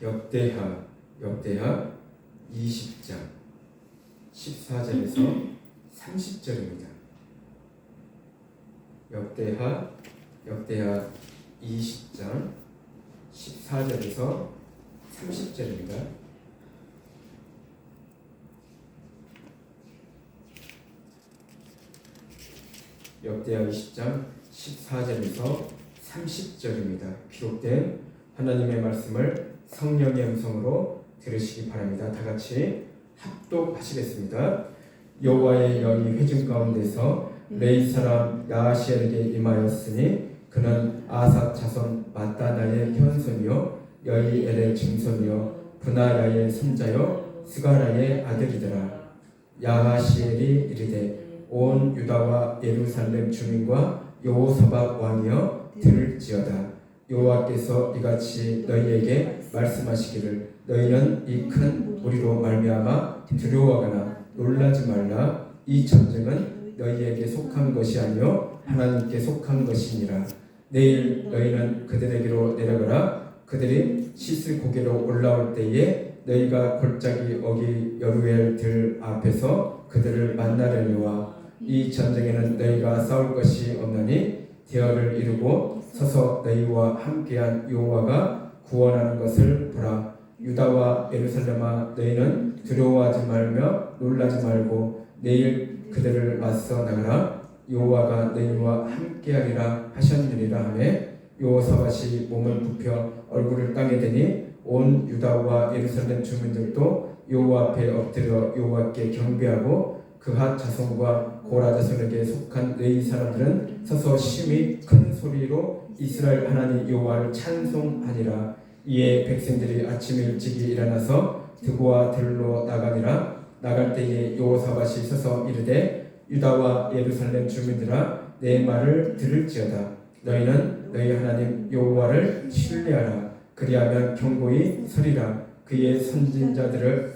역대하 20장 14절에서 30절입니다. 역대하 20장 14절에서 30절입니다. 역대하 20장 14절에서 30절입니다. 기록된 하나님의 말씀을 성령의 음성으로 들으시기 바랍니다. 다 같이 합독하시겠습니다. 여호와의 영이 회중 가운데서 레위 사람 야하시엘에게 임하였으니 그는 아삽 자손 마따나의 현손이요 여이엘의 증손이요 브나야의 손자요 스가라의 아들이더라. 야하시엘이 이르되 온 유다와 예루살렘 주민과 여호사밧 왕이여 들을지어다. 여호와께서 이같이 너희에게 말씀하시기를 너희는 이 큰 무리로 말미암아 두려워하거나 놀라지 말라. 이 전쟁은 너희에게 속한 것이 아니요 하나님께 속한 것이니라. 내일 너희는 그들에게로 내려가라. 그들이 시스 고개로 올라올 때에 너희가 골짜기 어기 여루엘 들 앞에서 그들을 만나려니와 이 전쟁에는 너희가 싸울 것이 없나니 대열을 이루고 서서 너희와 함께한 여호와가 구원하는 것을 보라. 유다와 예루살렘아 너희는 두려워하지 말며 놀라지 말고 내일 그들을 맞서 나가라. 여호와가 너희와 함께하리라 하셨느니라 하며 여호사밧이 몸을 굽혀 얼굴을 땅에 대니 온 유다와 예루살렘 주민들도 여호와 앞에 엎드려 여호와께 경배하고 그핫 자손과 고라 자손에게 속한 레위 사람들은 서서 심히 큰 소리로 이스라엘 하나님 여호와를 찬송하니라. 이에 백성들이 아침 일찍이 일어나서 드고와 들로 나가니라. 나갈 때에 여호사밧이 서서 이르되 유다와 예루살렘 주민들아 내 말을 들을지어다. 너희는 너희 하나님 여호와를 신뢰하라. 그리하면 경고히 서리라. 그의 선지자들을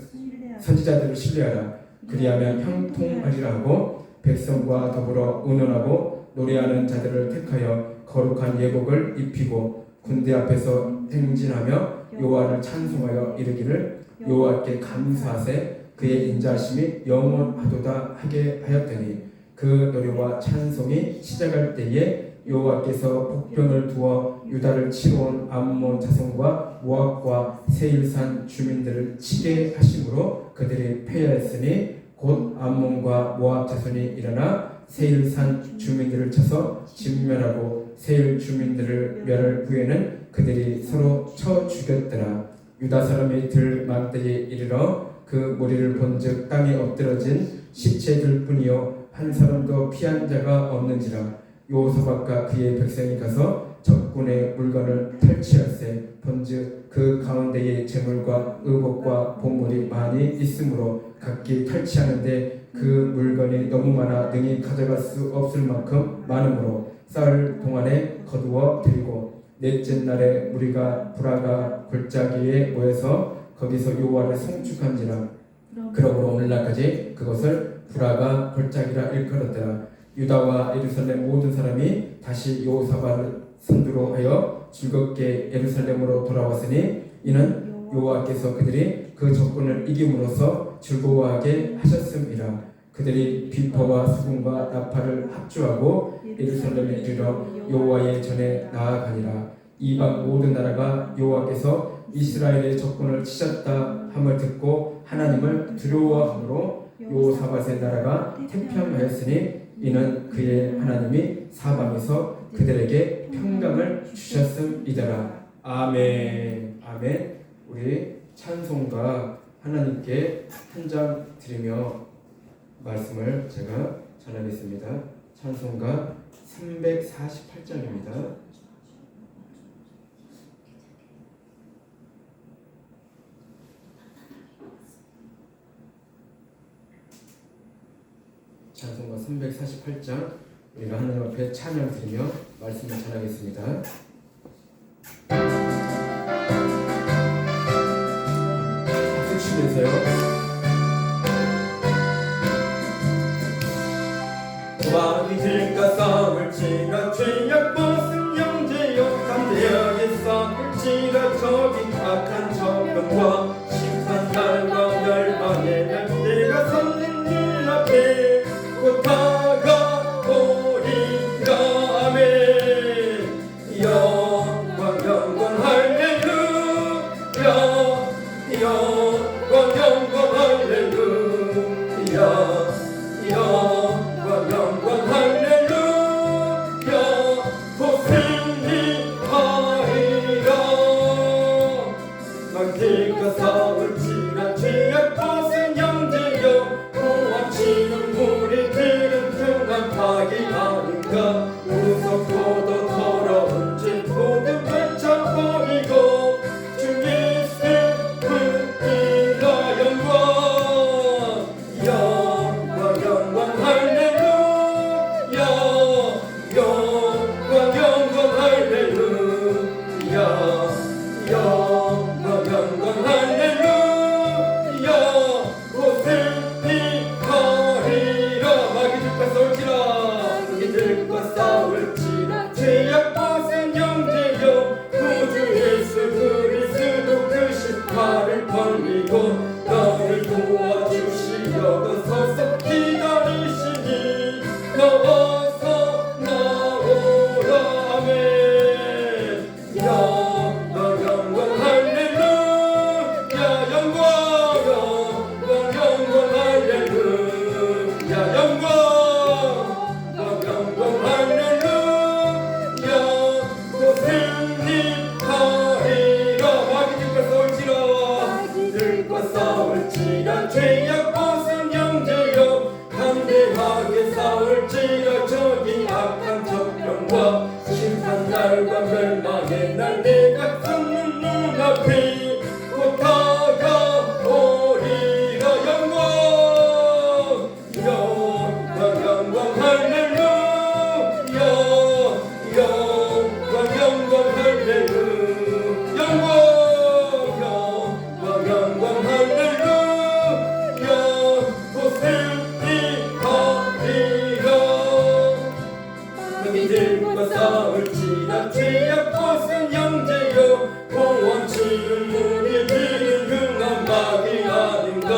신뢰하라. 그리하면 형통하리라 하고 백성과 더불어 의논하고 노래하는 자들을 택하여 거룩한 예복을 입히고 군대 앞에서 행진하며 여호와를 찬송하여 이르기를 여호와께 감사하세 그의 인자하심이 영원하도다 하게 하였더니 그 노래와 찬송이 시작할 때에 여호와께서 복병을 두어 유다를 치러 온 암몬 자손과 모압과 세일산 주민들을 치게 하심으로 그들이 패하였으니 곧 암몬과 모압 자손이 일어나 세일산 주민들을 쳐서 진멸하고 세일 주민들을 멸할 후에는 그들이 서로 쳐 죽였더라. 유다 사람이 들 망대에 이르러 그 무리를 본즉 땅에 엎드러진 시체들 뿐이요 한 사람도 피한 자가 없는지라. 여호사밧과 그의 백성이 가서 적군의 물건을 탈취할세 본즉 그 가운데에 재물과 의복과 보물이 많이 있으므로 각기 탈취하는데 그 물건이 너무 많아 능히 가져갈 수 없을 만큼 많으므로 싸울 동안에 거두어 들고 넷째 날에 무리가 브라가 골짜기에 모여서 거기서 여호와를 송축한지라. 그러므로 오늘날까지 그것을 브라가 골짜기라 일컬었더라. 유다와 예루살렘 모든 사람이 다시 여호사밧을 선두로 하여 즐겁게 예루살렘으로 돌아왔으니 이는 여호와께서 그들이 그 적군을 이김으로써 즐거워하게 하셨음이라. 그들이 비퍼와 수금과 나팔을 합주하고 예루살렘에 이르러 여호와의 전에 나아가니라. 이방 모든 나라가 여호와께서 이스라엘의 적군을 치셨다 함을 듣고 하나님을 두려워함으로 여호사밧의 나라가 태평하였으니 이는 그의 하나님이 사방에서 그들에게 평강을 주셨음이더라. 아멘. 아멘. 우리 찬송가 하나님께 한 장 드리며 말씀을 제가 전하겠습니다. 찬송가 348장입니다. 찬송가 348장 우리가 하나님 앞에 찬양 드리며 말씀을 전하겠습니다. 박수 치면서요. 왕이 들까 싸울지라 죄악 벗은 형제여 담대하게 싸울지라 적이 악한 눈과 심판날과 멸망의 날 내가 섰는 눈앞에 곧 다가오리라. 아멘. 영광 영광 할렐루야. 영광 영광 할렐루야. 영광 영광 할렐루야. 곧 승리하리라. 망칠까 싸울지라 죄악 벗은 형제여 고함치는 무리들은 평안 파기하는가. 무섭고도 더러운 죄 모두 펼쳐버리고 주 예수 붙들라. 영광 영광 영광 할렐루야. 영광 영광 할렐루야. 영광 영광 할렐루야. 곧 승리하리라. 마귀들과 싸울지라. 마귀들과 싸울지라. 죄악 벗은 형제여 구주 예수 그리스도 그 십자가를 벌리고 너를 도와주시려고 서서 기다리시니 나와서 나오라. 아멘. 영광 영광 할렐루야. 영광 영광 영광 할렐루야. 영광 영광 할렐루야. 곧 승리하리라. 마귀들과 싸울지라. 마귀들과 싸울지라. 죄악 벗은 형제여 담대하게 싸울지라. 저기 악한 적병과 심판날과 멸망의 날 내가 섰는 눈앞에 곧 다가오리라. 영광 영광 영광 할렐루야. 영광 영광 할렐루야. 영광 영광 영광 할렐루야. 곧 승리하리라. 마귀들과 싸울지라. 죄악 벗은 형제여 공원치는 무리들은 흥한 마귀 아닌가.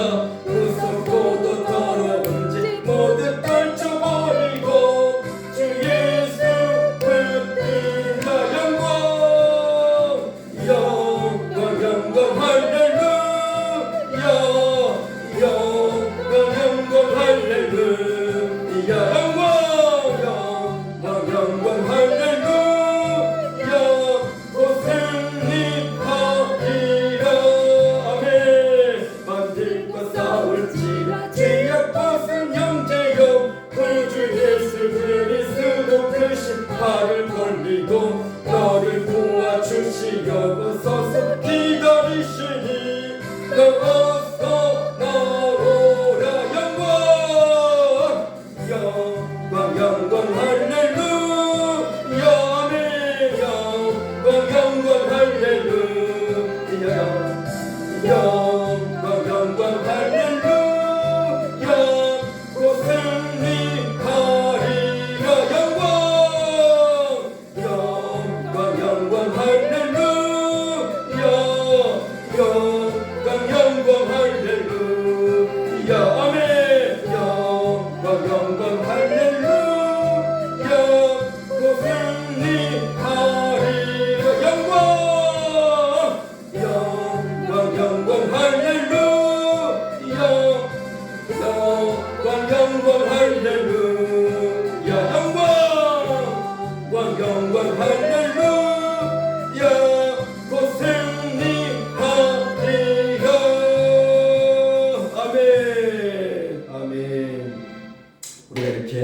무섭고도 더러운 죄 모두 떨쳐버리고 주 예수 붙들라. 영광 영광 영광 할렐루야. 영광 영광 할렐루야. 영광 영광 영광 할렐루야. 곧 승리하리라. 아멘. 마귀들과 싸울지라. 죄악 벗은 형제여 구주 예수 그리스도 그 십자가를 걸리고 너를 도와주시려고 서서 기다리시니 나와서 나오라. 영광 영광 영광 할렐루야. 아멘. 영광 영광 할렐루야. 영광 영광 할렐루야. 곧 승리하리라. 영광 영광 영광 할렐루야. 영광 영광 할렐루야. 아멘. 영광 영광 할렐루야. 곧 승리하리라. 영광 영광 영광 할렐루야. 영광 영광 할렐루야. 영광 영광 할렐루야. 곧 승리하리라. 아멘. 아멘. 우리가 이렇게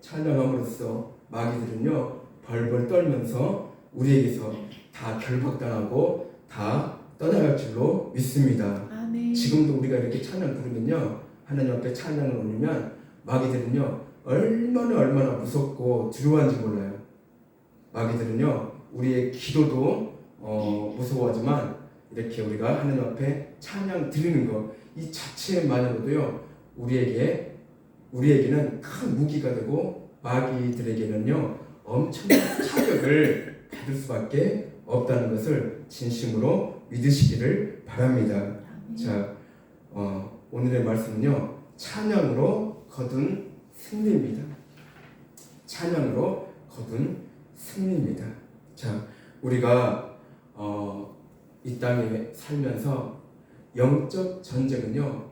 찬양함으로써 마귀들은요 벌벌 떨면서 우리에게서 다 결박당하고 다 떠나갈 줄로 믿습니다. 아멘. 지금도 우리가 이렇게 찬양 부르면요 하나님 앞에 찬양을 올리면 마귀들은요 얼마나 무섭고 두려워한지 몰라요. 마귀들은요 우리의 기도도 무서워하지만 이렇게 우리가 하나님 앞에 찬양 드리는 것 이 자체만으로도요 우리에게는 큰 무기가 되고 마귀들에게는요 엄청난 타격을 받을 수밖에 없다는 것을 진심으로 믿으시기를 바랍니다. 아멘. 자, 오늘의 말씀은요, 찬양으로 거둔 승리입니다. 찬양으로 거둔 승리입니다. 자, 우리가 이 땅에 살면서 영적 전쟁은요,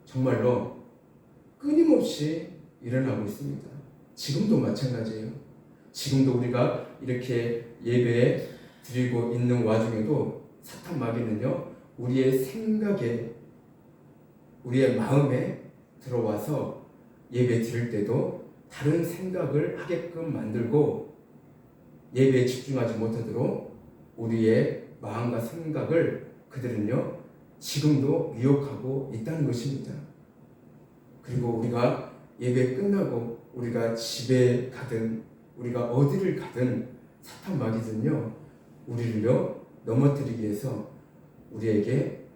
정말로 끊임없이 일어나고 있습니다. 지금도 마찬가지예요. 지금도 우리가 이렇게 예배 드리고 있는 와중에도 사탄 마귀는요, 우리의 생각에, 우리의 마음에 들어와서 예배 드릴 때도 다른 생각을 하게끔 만들고 예배에 집중하지 못하도록 우리의 마음과 생각을 그들은요, 지금도 미혹하고 있다는 것입니다. 그리고 우리가 예배 끝나고 우리가 집에 가든 우리가 어디를 가든 사탄 마귀들은요, 우리를요 넘어뜨리기 위해서 우리에게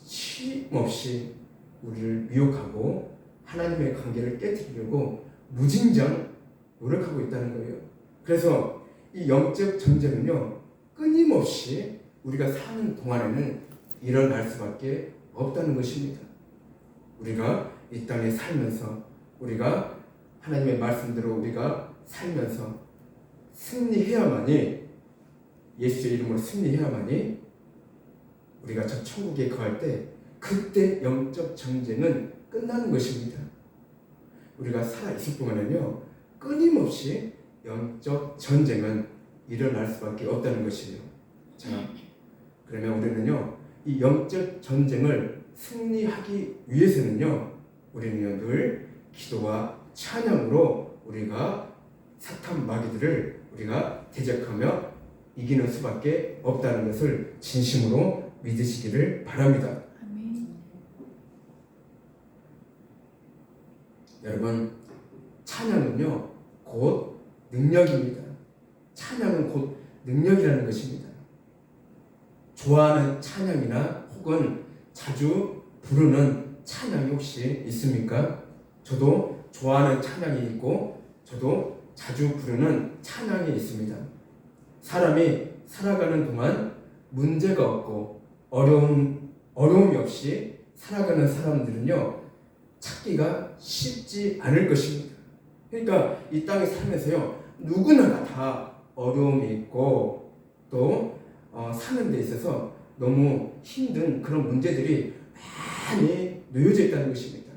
쉼없이 우리를 미혹하고 하나님의 관계를 깨뜨리려고 무진장 노력하고 있다는 거예요. 그래서 이 영적 전쟁은요, 끊임없이 우리가 사는 동안에는 일어날 수밖에 없다는 것입니다. 우리가 이 땅에 살면서, 우리가 하나님의 말씀대로 우리가 살면서 승리해야만이, 예수의 이름으로 승리해야만이 우리가 저 천국에 거할 때 그때 영적 전쟁은 끝나는 것입니다. 우리가 살아있을 동안에는요, 끊임없이 영적 전쟁은 일어날 수밖에 없다는 것이에요. 자, 그러면 우리는요, 이 영적 전쟁을 승리하기 위해서는요, 우리는 늘 기도와 찬양으로 우리가 사탄 마귀들을 우리가 대적하며 이기는 수밖에 없다는 것을 진심으로 믿으시기를 바랍니다. 아멘. 여러분, 찬양은요, 곧 능력입니다. 찬양은 곧 능력이라는 것입니다. 좋아하는 찬양이나 혹은 자주 부르는 찬양이 혹시 있습니까? 저도 좋아하는 찬양이 있고 저도 자주 부르는 찬양이 있습니다. 사람이 살아가는 동안 문제가 없고 어려움이 없이 살아가는 사람들은요, 찾기가 쉽지 않을 것입니다. 그러니까 이 땅에 살면서요, 누구나 다 어려움이 있고 또 사는 데 있어서 너무 힘든 그런 문제들이 많이 놓여져 있다는 것입니다.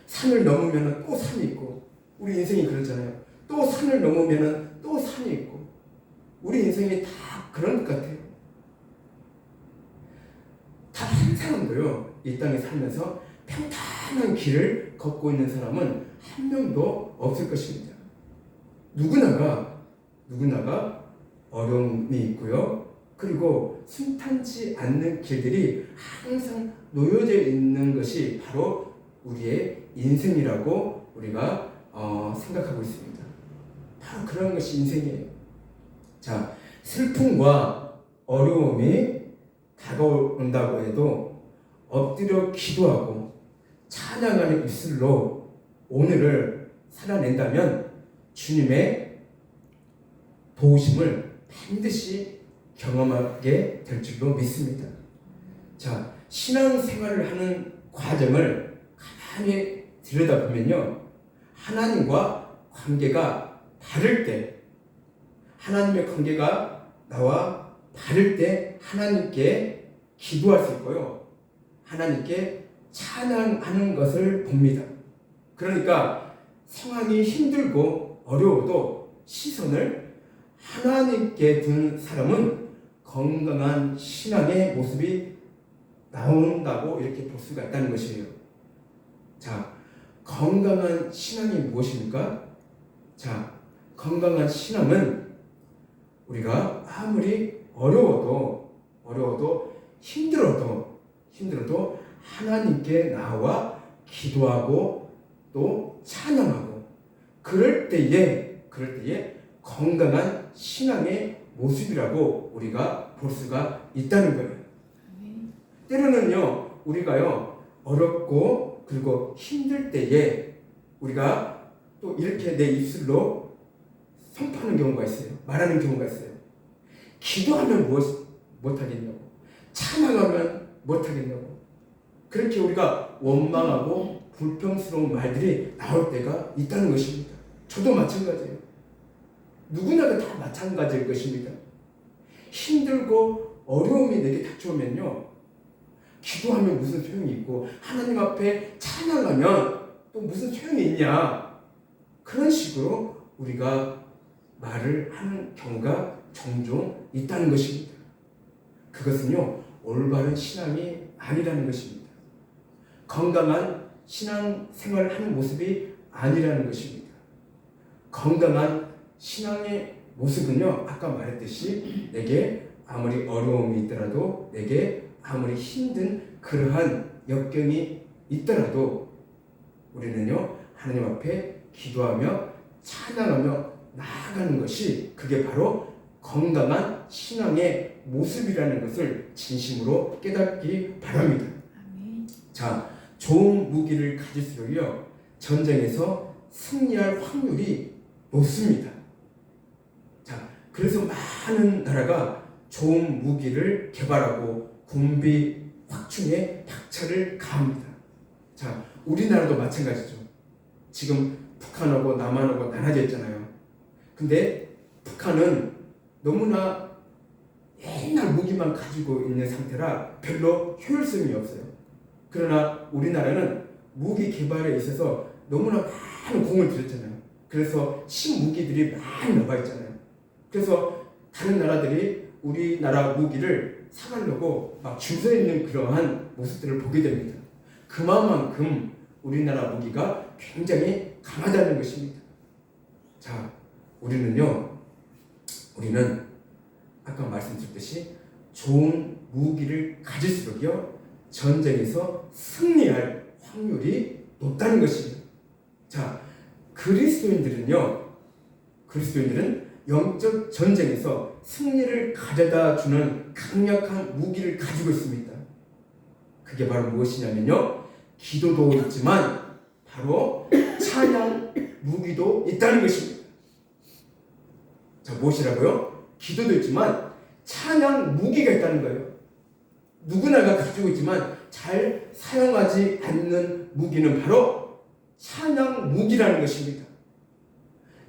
산을 넘으면 또 산이 있고, 우리 인생이 그렇잖아요. 또 산을 넘으면 또 산이 있고, 우리 인생이 다 그런 것 같아요. 단 한 사람도요, 이 땅에 살면서 평탄한 길을 걷고 있는 사람은 한 명도 없을 것입니다. 누구나가 어려움이 있고요. 그리고 순탄치 않는 길들이 항상 놓여져 있는 것이 바로 우리의 인생이라고 우리가 생각하고 있습니다. 바로 그런 것이 인생이에요. 자, 슬픔과 어려움이 다가온다고 해도 엎드려 기도하고 찬양하는 입술로 오늘을 살아낸다면 주님의 도우심을 반드시 경험하게 될 줄로 믿습니다. 자, 신앙생활을 하는 과정을 가만히 들여다보면요, 하나님과 관계가 다를 때, 하나님의 관계가 나와 다를 때 하나님께 기도할 수 있고요, 하나님께 찬양하는 것을 봅니다. 그러니까 상황이 힘들고 어려워도 시선을 하나님께 둔 사람은 건강한 신앙의 모습이 나온다고 이렇게 볼 수가 있다는 것이에요. 자, 건강한 신앙이 무엇입니까? 자, 건강한 신앙은 우리가 아무리 어려워도 힘들어도 하나님께 나와 기도하고 또 찬양하고 그럴 때에 건강한 신앙의 모습이라고 우리가 볼 수가 있다는 거예요. 때로는요, 우리가요, 어렵고 그리고 힘들 때에 우리가 또 이렇게 내 입술로 선포하는 경우가 있어요. 말하는 경우가 있어요. 기도하면 못하겠냐고, 찬양하면 못하겠냐고, 그렇게 우리가 원망하고 불평스러운 말들이 나올 때가 있다는 것입니다. 저도 마찬가지예요. 누구나가 다 마찬가지일 것입니다. 힘들고 어려움이 내게 닥쳐오면요, 기도하면 무슨 소용이 있고 하나님 앞에 찬양하면 또 무슨 소용이 있냐, 그런 식으로 우리가 말을 하는 경우가 종종 있다는 것입니다. 그것은요, 올바른 신앙이 아니라는 것입니다. 건강한 신앙생활을 하는 모습이 아니라는 것입니다. 건강한 신앙의 모습은요, 아까 말했듯이 내게 아무리 어려움이 있더라도, 내게 아무리 힘든 그러한 역경이 있더라도 우리는요, 하나님 앞에 기도하며 찬양하며 나아가는 것이, 그게 바로 건강한 신앙의 모습이라는 것을 진심으로 깨닫기 바랍니다. 자, 좋은 무기를 가질수록요, 전쟁에서 승리할 확률이 높습니다. 자, 그래서 많은 나라가 좋은 무기를 개발하고 군비 확충에 박차를 가합니다. 자, 우리나라도 마찬가지죠. 지금 북한하고 남한하고 나눠져 있잖아요. 근데 북한은 너무나 옛날 무기만 가지고 있는 상태라 별로 효율성이 없어요. 그러나 우리나라는 무기 개발에 있어서 너무나 많은 공을 들였잖아요. 그래서 신무기들이 많이 나와 있잖아요. 그래서 다른 나라들이 우리나라 무기를 사가려고 막 줄 서 있는 그러한 모습들을 보게 됩니다. 그만큼 우리나라 무기가 굉장히 강하다는 것입니다. 자, 우리는 아까 말씀드렸듯이 좋은 무기를 가질수록요, 전쟁에서 승리할 확률이 높다는 것입니다. 자, 그리스도인들은 영적 전쟁에서 승리를 가져다 주는 강력한 무기를 가지고 있습니다. 그게 바로 무엇이냐면요, 기도도 있지만 바로 찬양 무기도 있다는 것입니다. 자, 무엇이라고요? 기도도 있지만 찬양 무기가 있다는 거예요. 누구나가 가지고 있지만 잘 사용하지 않는 무기는 바로 찬양 무기라는 것입니다.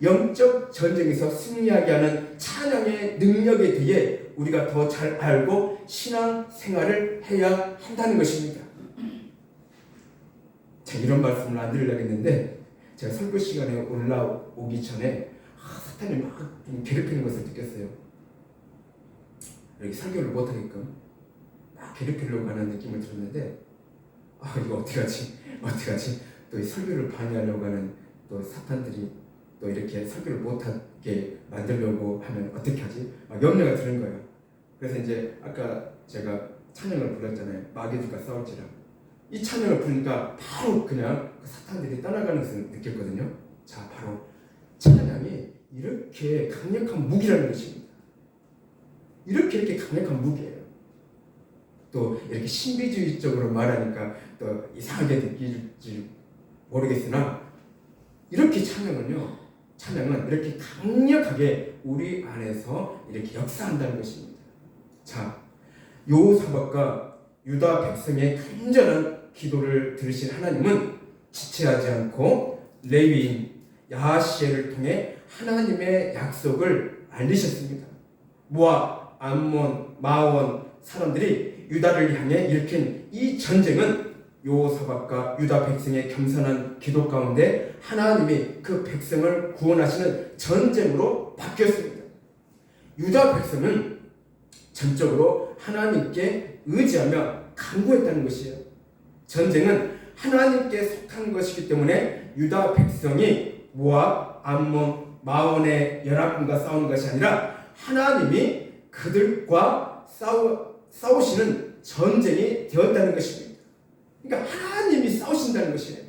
영적 전쟁에서 승리하게 하는 찬양의 능력에 대해 우리가 더 잘 알고 신앙 생활을 해야 한다는 것입니다. 자, 이런 말씀을 안 드리려고 했는데, 제가 설교 시간에 올라오기 전에 사탄이 막 괴롭히는 것을 느꼈어요. 이렇게 설교를 못하게끔 막 괴롭히려고 하는 느낌을 들었는데, 이거 어떡하지? 또 이 설교를 방해하려고 하는 또 사탄들이 또 이렇게 설교를 못하게 만들려고 하면 어떻게 하지? 막 염려가 드는 거예요. 그래서 이제 아까 제가 찬양을 불렀잖아요. 마귀들과 싸울지라. 이 찬양을 부르니까 바로 그냥 그 사탄들이 떠나가는 것을 느꼈거든요. 자, 바로 찬양이 이렇게 강력한 무기라는 것입니다. 이렇게 강력한 무기예요. 또 이렇게 신비주의적으로 말하니까 또 이상하게 느낄지 모르겠으나, 이렇게 찬양은 이렇게 강력하게 우리 안에서 이렇게 역사한다는 것입니다. 자, 여호사밧과 유다 백성의 간절한 기도를 들으신 하나님은 지체하지 않고 레위인 야하시엘을 통해 하나님의 약속을 알리셨습니다. 모압, 암몬, 마온 사람들이 유다를 향해 일으킨 이 전쟁은 여호사밧과 유다 백성의 겸손한 기도 가운데 하나님이 그 백성을 구원하시는 전쟁으로 바뀌었습니다. 유다 백성은 전적으로 하나님께 의지하며 간구했다는 것이에요. 전쟁은 하나님께 속한 것이기 때문에 유다 백성이 모압, 암몬, 마온의 연합군과 싸우는 것이 아니라 하나님이 그들과 싸우시는 전쟁이 되었다는 것입니다. 그러니까 하나님이 싸우신다는 것이에요.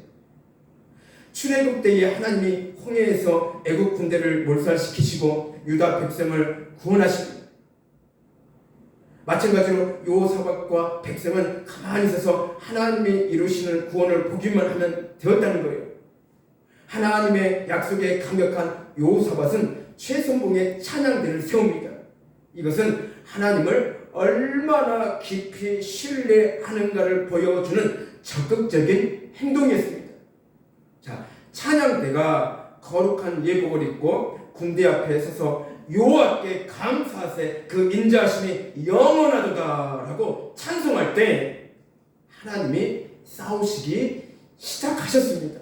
출애굽 때에 하나님이 홍해에서 애국 군대를 몰살시키시고 유다 백성을 구원하십니다. 마찬가지로 여호사밧과 백성은 가만히 있어서 하나님이 이루시는 구원을 보기만 하면 되었다는 거예요. 하나님의 약속에 강력한 여호사밧은 최선봉의 찬양대를 세웁니다. 이것은 하나님을 얼마나 깊이 신뢰하는가를 보여주는 적극적인 행동이었습니다. 자, 찬양 때가 거룩한 예복을 입고 군대 앞에 서서 여호와께 감사하세 그 인자하심이 영원하도다라고 찬송할 때 하나님이 싸우시기 시작하셨습니다.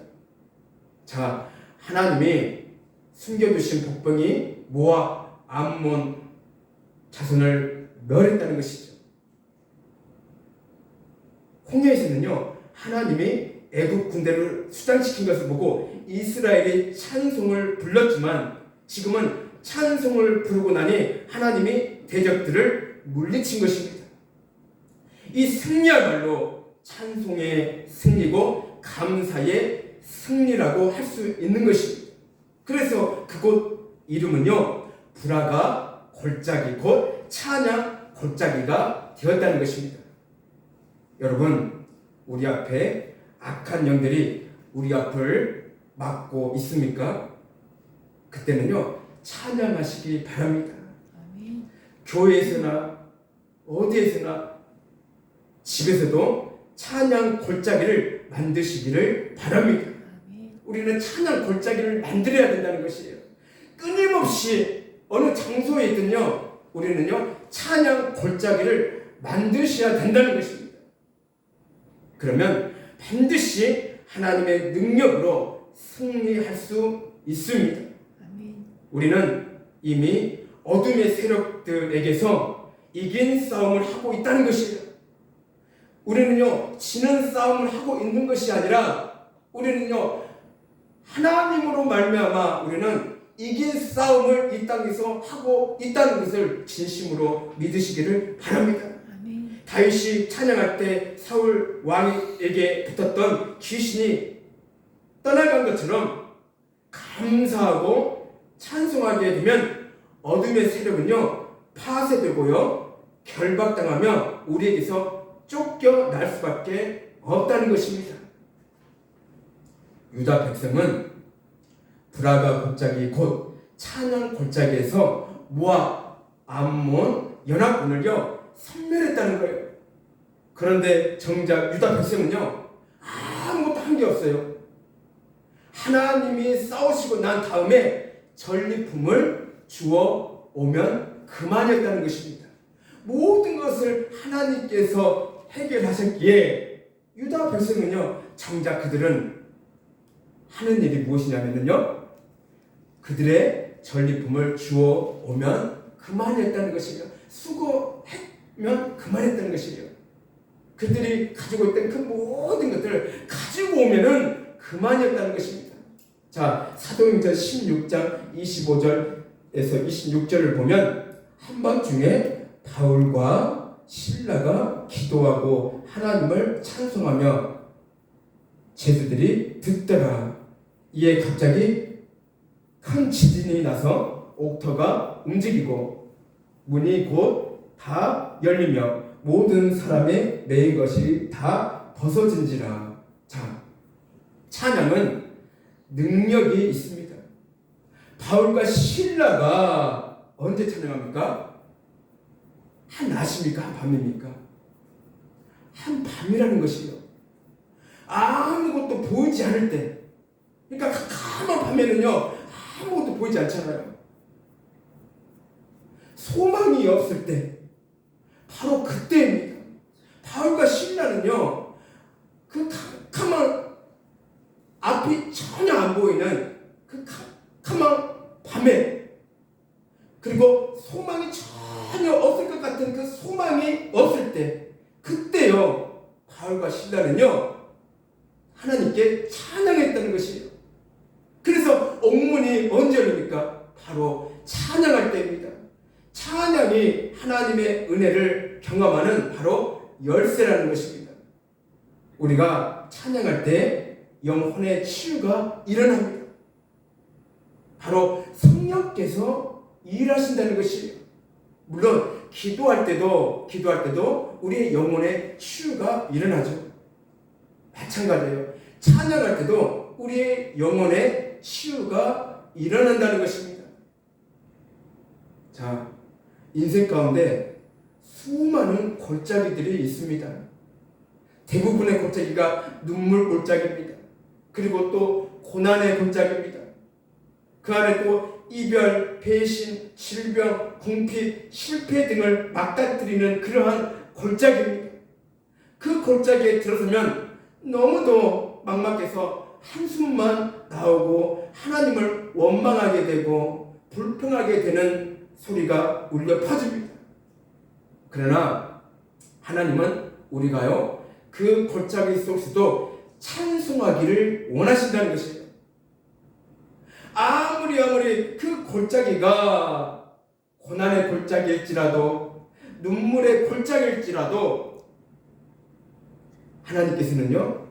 자, 하나님이 숨겨두신 복병이 모압, 암몬 자손을 멸했다는 것이죠. 홍해에서는요, 하나님이 애국 군대를 수장시킨 것을 보고 이스라엘이 찬송을 불렀지만 지금은 찬송을 부르고 나니 하나님이 대적들을 물리친 것입니다. 이 승리야말로 찬송의 승리고 감사의 승리라고 할 수 있는 것입니다. 그래서 그곳 이름은요, 브라가 골짜기 곧 찬양 골짜기가 되었다는 것입니다. 여러분, 우리 앞에 악한 영들이 우리 앞을 막고 있습니까? 그때는요, 찬양하시기 바랍니다. 아멘. 교회에서나 어디에서나 집에서도 찬양 골짜기를 만드시기를 바랍니다. 아멘. 우리는 찬양 골짜기를 만들어야 된다는 것이에요. 끊임없이 어느 장소에 있든요, 우리는요, 찬양 골짜기를 만드셔야 된다는 것입니다. 그러면 반드시 하나님의 능력으로 승리할 수 있습니다. 아멘. 우리는 이미 어둠의 세력들에게서 이긴 싸움을 하고 있다는 것이에요. 우리는요, 지는 싸움을 하고 있는 것이 아니라 우리는요, 하나님으로 말미암아 우리는 이긴 싸움을 이 땅에서 하고 있다는 것을 진심으로 믿으시기를 바랍니다. 아멘. 다윗이 찬양할 때 사울 왕에게 붙었던 귀신이 떠나간 것처럼 감사하고 찬송하게 되면 어둠의 세력은요, 파쇄되고요, 결박당하며 우리에게서 쫓겨날 수밖에 없다는 것입니다. 유다 백성은 브라가 골짜기 곧 찬양 골짜기에서 모압, 암몬 연합군을요, 섬멸했다는 거예요. 그런데 정작 유다 백성은요, 아무것도 한 게 없어요. 하나님이 싸우시고 난 다음에 전리품을 주어 오면 그만이었다는 것입니다. 모든 것을 하나님께서 해결하셨기에 유다 백성은요, 정작 그들은 하는 일이 무엇이냐면요, 그들의 전리품을 주어 오면 그만이었다는 것이에요. 수고하면 그만했다는 것이에요. 그들이 가지고 있던 그 모든 것들을 가지고 오면은 그만이었다는 것입니다. 자, 사도행전 16장 25절에서 26절을 보면 한밤중에 바울과 실라가 기도하고 하나님을 찬송하며 제자들이 듣더라. 이에 갑자기 큰 지진이 나서 옥터가 움직이고 문이 곧 다 열리며 모든 사람의 매인 것이 다 벗어진지라. 자, 찬양은 능력이 있습니다. 바울과 실라가 언제 찬양합니까? 한 낮입니까? 한 밤입니까? 한 밤이라는 것이요. 아무것도 보이지 않을 때, 그러니까 캄캄한 밤에는요, 아무것도 보이지 않잖아요. 소망이 없을 때, 바로 그때입니다. 바울과 실라는요, 그 캄캄한 앞이 전혀 안 보이는 그 캄캄한 밤에, 그리고 소망이 전혀 없을 것 같은 그 소망이 없을 때, 그때요, 바울과 실라는요, 하나님께 찬양했다는 것이에요. 그래서 옥문이 언제 열립니까? 바로 찬양할 때입니다. 찬양이 하나님의 은혜를 경험하는 바로 열쇠라는 것입니다. 우리가 찬양할 때 영혼의 치유가 일어납니다. 바로 성령께서 일하신다는 것이에요. 물론 기도할 때도 우리의 영혼의 치유가 일어나죠. 마찬가지예요. 찬양할 때도 우리의 영혼의 치유가 일어난다는 것입니다. 자, 인생 가운데 수많은 골짜기들이 있습니다. 대부분의 골짜기가 눈물 골짜기입니다. 그리고 또 고난의 골짜기입니다. 그 안에 또 이별, 배신, 질병, 궁핍, 실패 등을 맞닥뜨리는 그러한 골짜기입니다. 그 골짜기에 들어서면 너무도 막막해서 한숨만 나오고 하나님을 원망하게 되고 불평하게 되는 소리가 울려 퍼집니다. 그러나 하나님은 우리가요, 그 골짜기 속에서도 찬송하기를 원하신다는 것이에요. 아무리 그 골짜기가 고난의 골짜기일지라도 눈물의 골짜기일지라도 하나님께서는요,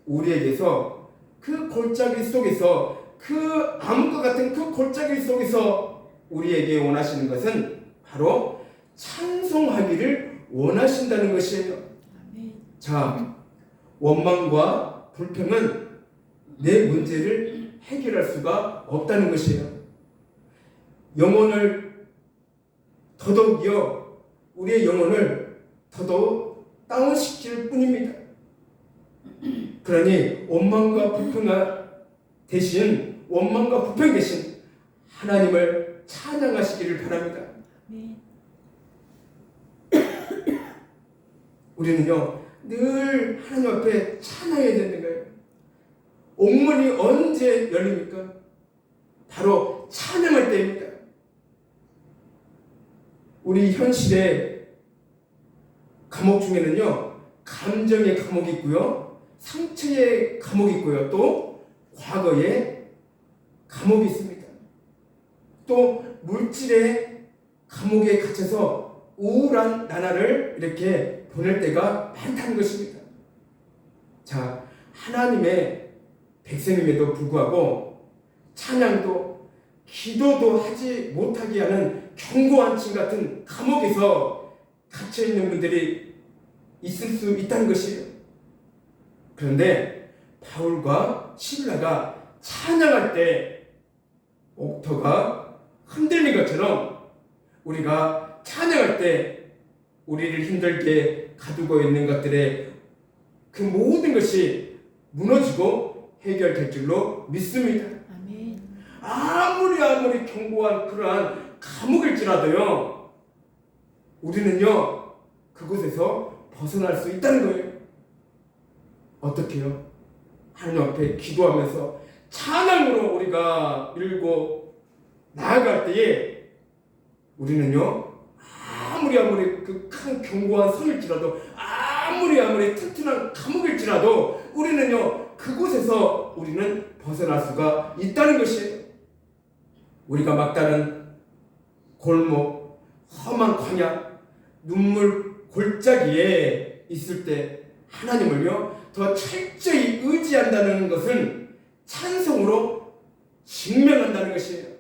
우리에게서 그 골짜기 속에서 그 암과 같은 그 골짜기 속에서 우리에게 원하시는 것은 바로 찬송하기를 원하신다는 것이에요. 자, 원망과 불평은 내 문제를 해결할 수가 없다는 것이에요. 영혼을 더더욱이요, 우리의 영혼을 더더욱 다운시킬 뿐입니다. 그러니 원망과 불평 대신 하나님을 찬양하시기를 바랍니다. 우리는요, 늘 하나님 앞에 찬양해야 되는 거예요. 옥문이 언제 열립니까? 바로 찬양할 때입니다. 우리 현실의 감옥 중에는요, 감정의 감옥이 있고요, 상처의 감옥이 있고요, 또 과거의 감옥이 있습니다. 또 물질의 감옥에 갇혀서 우울한 나날을 이렇게 보낼 때가 많다는 것입니다. 자, 하나님의 백성임에도 불구하고 찬양도 기도도 하지 못하게 하는 견고한 층 같은 감옥에서 갇혀있는 분들이 있을 수 있다는 것이에요. 그런데 바울과 실라가 찬양할 때 옥토가 흔들린 것처럼 우리가 찬양할 때 우리를 힘들게 가두고 있는 것들의 그 모든 것이 무너지고 해결될 줄로 믿습니다. 아멘. 아무리 견고한 그러한 감옥일지라도요, 우리는요, 그곳에서 벗어날 수 있다는 거예요. 어떻게요? 하나님 앞에 기도하면서 찬양으로 우리가 밀고 나아갈 때에 우리는요, 아무리 그 큰 견고한 성일지라도 아무리 튼튼한 감옥일지라도 우리는요, 그곳에서 우리는 벗어날 수가 있다는 것이에요. 우리가 막다른 골목, 험한 광야, 눈물 골짜기에 있을 때 하나님을요, 더 철저히 의지한다는 것은 찬송으로 증명한다는 것이에요.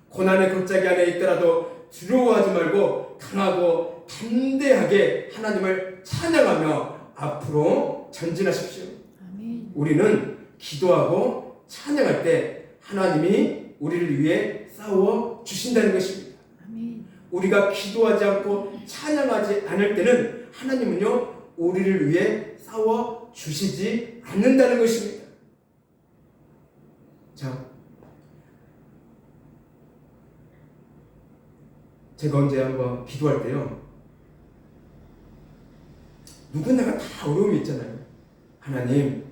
고난의 골짜기 안에 있더라도 두려워하지 말고 강하고 담대하게 하나님을 찬양하며 앞으로 전진하십시오. 아멘. 우리는 기도하고 찬양할 때 하나님이 우리를 위해 싸워 주신다는 것입니다. 아멘. 우리가 기도하지 않고 찬양하지 않을 때는 하나님은요, 우리를 위해 싸워 주시지 않는다는 것입니다. 자, 제가 언제 한번 기도할 때요, 누구나가 다 어려움이 있잖아요. 하나님,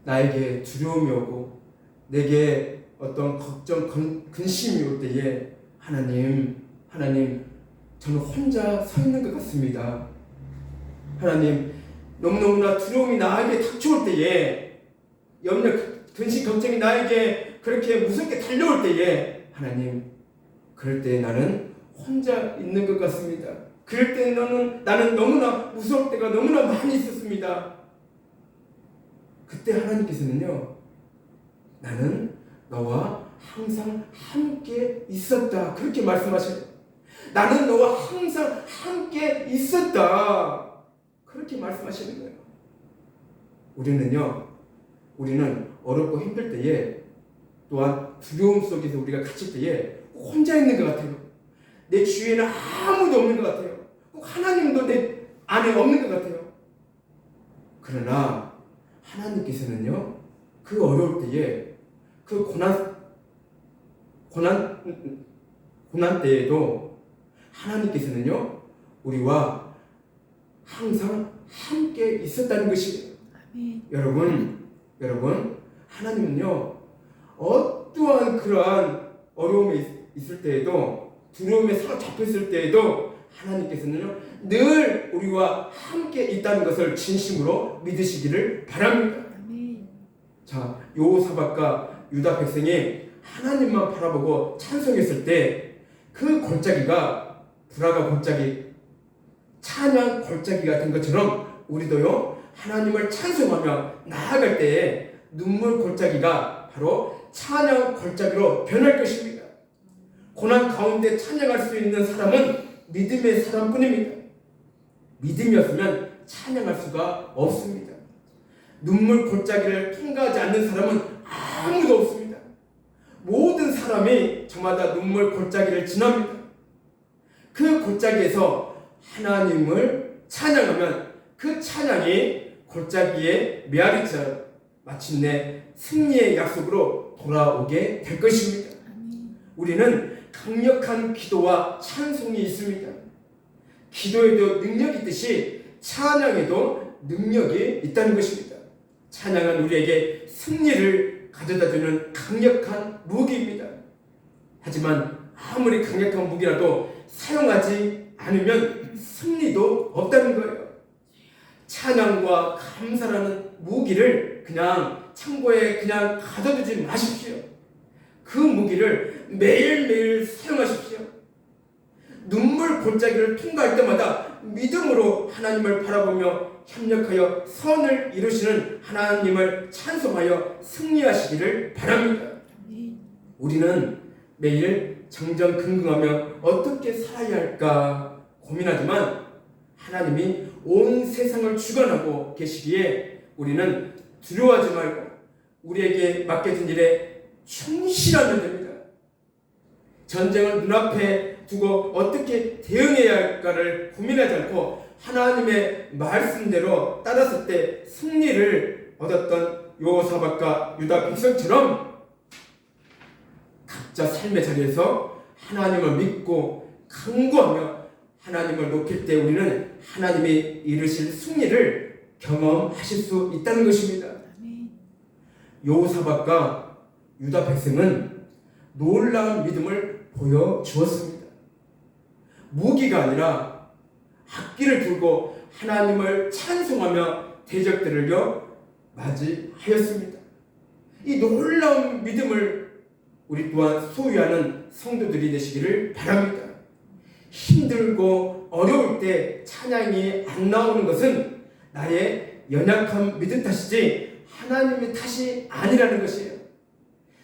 나에게 두려움이 오고 내게 어떤 걱정, 근심이 올 때에 하나님, 저는 혼자 서 있는 것 같습니다. 하나님, 너무나 두려움이 나에게 닥쳐올 때에, 염려, 근심, 걱정이 나에게 그렇게 무섭게 달려올 때에 하나님, 그럴 때 나는 혼자 있는 것 같습니다. 그럴 때 나는 너무나 무서울 때가 너무나 많이 있었습니다. 그때 하나님께서는요, 나는 너와 항상 함께 있었다, 그렇게 말씀하셔요. 나는 너와 항상 함께 있었다, 그렇게 말씀하시는 거예요. 우리는 어렵고 힘들 때에, 또한 두려움 속에서 우리가 갇힐 때에 혼자 있는 것 같아요. 내 주위에는 아무도 없는 것 같아요. 꼭 하나님도 내 안에 없는 것 같아요. 그러나 하나님께서는요, 그 어려울 때에, 그 고난 때에도 하나님께서는요, 우리와 항상 함께 있었다는 것이에요. 아멘. 여러분, 하나님은요, 어떠한 그러한 어려움이 있을 때에도, 두려움에 사로잡혔을 때에도 하나님께서는요, 늘 우리와 함께 있다는 것을 진심으로 믿으시기를 바랍니다. 아멘. 자, 여호사밧과 유다 백성이 하나님만 바라보고 찬송했을 때 그 골짜기가 불화가 골짜기, 찬양 골짜기가 된 것처럼 우리도요, 하나님을 찬송하며 나아갈 때에 눈물 골짜기가 바로 찬양 골짜기로 변할 것입니다. 고난 가운데 찬양할 수 있는 사람은 믿음의 사람뿐입니다. 믿음이 없으면 찬양할 수가 없습니다. 눈물 골짜기를 통과하지 않는 사람은 아무도 없습니다. 모든 사람이 저마다 눈물 골짜기를 지납니다. 그 골짜기에서 하나님을 찬양하면 그 찬양이 골짜기의 메아리처럼 마침내 승리의 약속으로 돌아오게 될 것입니다. 우리는 강력한 기도와 찬송이 있습니다. 기도에도 능력이 있듯이 찬양에도 능력이 있다는 것입니다. 찬양은 우리에게 승리를 가져다주는 강력한 무기입니다. 하지만 아무리 강력한 무기라도 사용하지 않으면 승리도 없다는 거예요. 찬양과 감사라는 무기를 그냥 창고에 그냥 가둬두지 마십시오. 그 무기를 매일매일 사용하십시오. 눈물 골짜기를 통과할 때마다 믿음으로 하나님을 바라보며 협력하여 선을 이루시는 하나님을 찬송하여 승리하시기를 바랍니다. 우리는 매일 정정긍긍하며 어떻게 살아야 할까 고민하지만 하나님이 온 세상을 주관하고 계시기에 우리는 두려워하지 말고 우리에게 맡겨진 일에 충실하면 됩니다. 전쟁을 눈앞에 두고 어떻게 대응해야 할까를 고민하지 않고 하나님의 말씀대로 따랐을 때 승리를 얻었던 여호사밧과 유다 백성처럼 각자 삶의 자리에서 하나님을 믿고 간구하며 하나님을 높일 때 우리는 하나님이 이루실 승리를 경험하실 수 있다는 것입니다. 여호사밧과 유다 백성은 놀라운 믿음을 보여주었습니다. 무기가 아니라 악기를 들고 하나님을 찬송하며 대적들을요 맞이하였습니다. 이 놀라운 믿음을 우리 또한 소유하는 성도들이 되시기를 바랍니다. 힘들고 어려울 때 찬양이 안 나오는 것은 나의 연약한 믿음 탓이지 하나님의 탓이 아니라는 것이에요.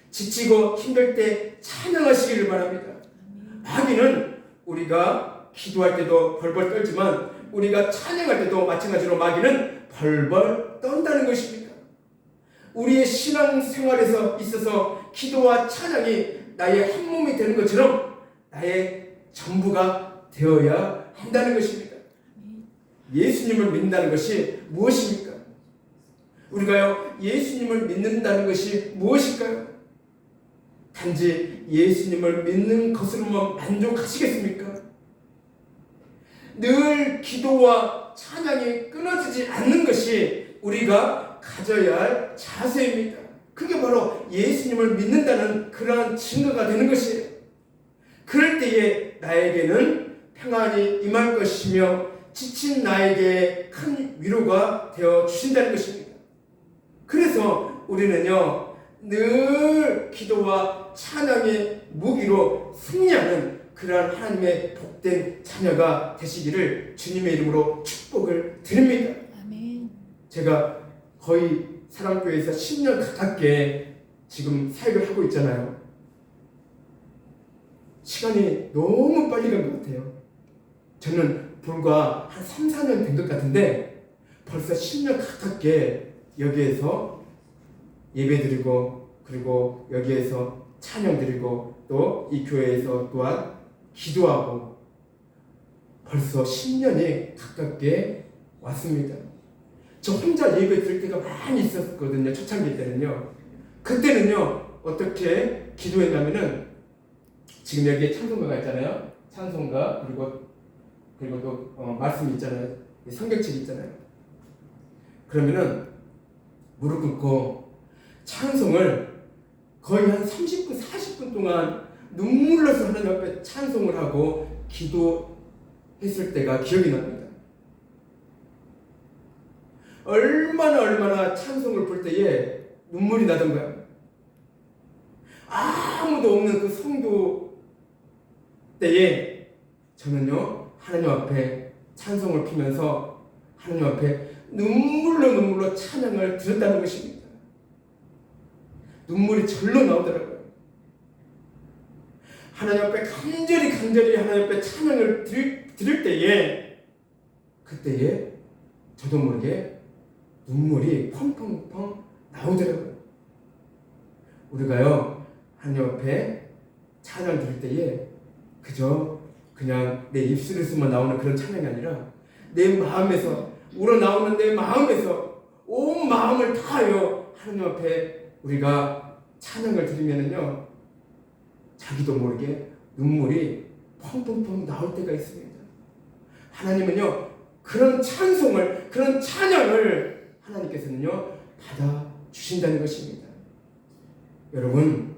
지치고 힘들 때 찬양하시기를 바랍니다. 마귀는 우리가 기도할 때도 벌벌 떨지만 우리가 찬양할 때도 마찬가지로 마귀는 벌벌 떤다는 것입니다. 우리의 신앙생활에서 있어서 기도와 찬양이 나의 한 몸이 되는 것처럼 나의 전부가 되어야 한다는 것입니다. 예수님을 믿는다는 것이 무엇입니까? 우리가요 예수님을 믿는다는 것이 무엇일까요? 단지 예수님을 믿는 것으로만 만족하시겠습니까? 늘 기도와 찬양이 끊어지지 않는 것이 우리가 가져야 할 자세입니다. 그게 바로 예수님을 믿는다는 그러한 증거가 되는 것이에요. 그럴 때에 나에게는 평안이 임할 것이며 지친 나에게 큰 위로가 되어 주신다는 것입니다. 그래서 우리는요 늘 기도와 찬양의 무기로 승리하는 그러한 하나님의 복된 자녀가 되시기를 주님의 이름으로 축복을 드립니다. 아멘. 제가 거의 사랑교회에서 10년 가깝게 지금 사역을 하고 있잖아요. 시간이 너무 빨리 간 것 같아요. 저는 불과 한 3, 4년 된 것 같은데 벌써 10년 가깝게 여기에서 예배드리고 그리고 여기에서 찬양드리고 또 이 교회에서 또한 기도하고 벌써 10년이 가깝게 왔습니다. 저 혼자 예배 드릴 때가 많이 있었거든요. 초창기 때는요. 그때는요 어떻게 기도했냐면은 지금 여기에 찬송가가 있잖아요. 찬송가 그리고 또 말씀이 있잖아요. 성경책이 있잖아요. 그러면은 무릎 꿇고 찬송을 거의 한 30분 40분 동안 눈물로서 하나님 앞에 찬송을 하고 기도했을 때가 기억이 납니다. 얼마나 찬송을 볼 때에 눈물이 나던가요? 아무도 없는 그 성도 때에 저는요 하나님 앞에 찬송을 피면서 하나님 앞에 눈물로 찬양을 드렸다는 것입니다. 눈물이 절로 나오더라고요. 하나님 앞에 간절히 하나님 앞에 찬양을 드릴 때에 그때에 저도 모르게 눈물이 펑펑펑 나오더라고요. 우리가요 하나님 앞에 찬양 드릴 때에 그냥 내 입술에서만 나오는 그런 찬양이 아니라 내 마음에서 우러나오는 내 마음에서 온 마음을 다하여 하나님 앞에 우리가 찬양을 드리면은요 자기도 모르게 눈물이 펑펑펑 나올 때가 있습니다. 하나님은요 그런 찬송을 그런 찬양을 하나님께서는요 받아 주신다는 것입니다. 여러분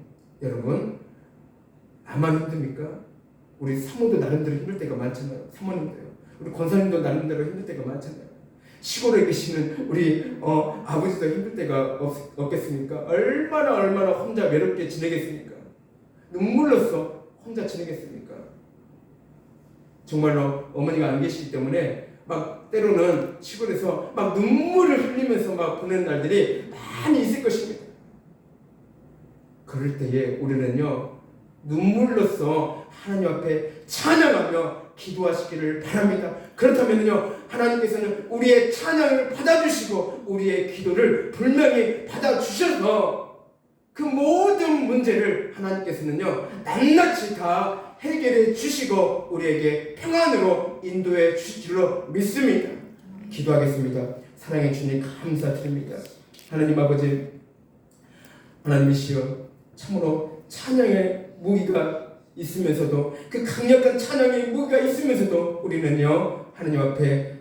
나만 힘듭니까? 우리 사모도 나름대로 힘들 때가 많잖아요. 사모님도요. 우리 권사님도 나름대로 힘들 때가 많잖아요. 시골에 계시는 우리 아버지도 힘들 때가 없겠습니까? 얼마나 혼자 외롭게 지내겠습니까? 눈물로써 혼자 지내겠습니까? 정말로 어머니가 안 계시기 때문에 막 때로는 시골에서 막 눈물을 흘리면서 막 보내는 날들이 많이 있을 것입니다. 그럴 때에 우리는요 눈물로써 하나님 앞에 찬양하며 기도하시기를 바랍니다. 그렇다면요 하나님께서는 우리의 찬양을 받아주시고 우리의 기도를 분명히 받아주셔서 그 모든 문제를 하나님께서는요 낱낱이 다 해결해 주시고 우리에게 평안으로 인도해 주실 줄로 믿습니다. 기도하겠습니다. 사랑해 주님 감사드립니다. 하나님 아버지 하나님이시여 참으로 찬양의 무기가 있으면서도 그 강력한 찬양의 무기가 있으면서도 우리는요 하나님 앞에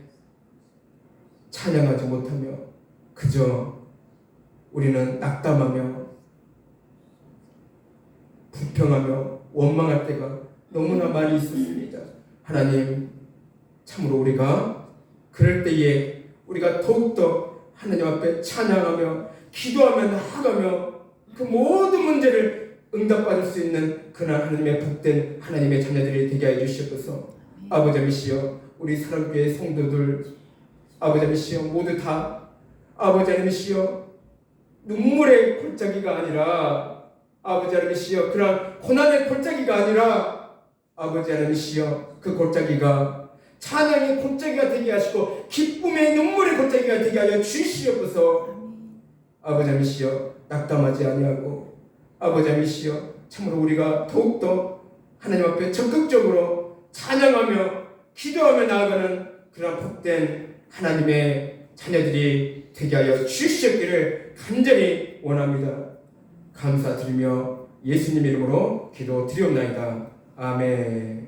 찬양하지 못하며 그저 우리는 낙담하며 불평하며 원망할 때가 너무나 많이 있었습니다. 하나님 참으로 우리가 그럴 때에 우리가 더욱더 하나님 앞에 찬양하며 기도하며 나아가며 그 모든 문제를 응답받을 수 있는 그날 하나님의 복된 하나님의 자녀들이 되게 하여 주시옵소서. 아버지 하나님이시여 우리 사랑교회 성도들 아버지 하나님이시여 모두 다 아버지 하나님이시여 눈물의 골짜기가 아니라 아버지 하나님이시여 그런 고난의 골짜기가 아니라 아버지 하나님이시여 그 골짜기가 찬양의 골짜기가 되게 하시고 기쁨의 눈물의 골짜기가 되게 하여 주시옵소서. 아버지 하나님이시여 낙담하지 아니하고 아버지 하나님이시여 참으로 우리가 더욱더 하나님 앞에 적극적으로 찬양하며 기도하며 나아가는 그런 복된 하나님의 자녀들이 되게 하여 주시옵기를 간절히 원합니다. 감사드리며 예수님 이름으로 기도드리옵나이다. 아멘.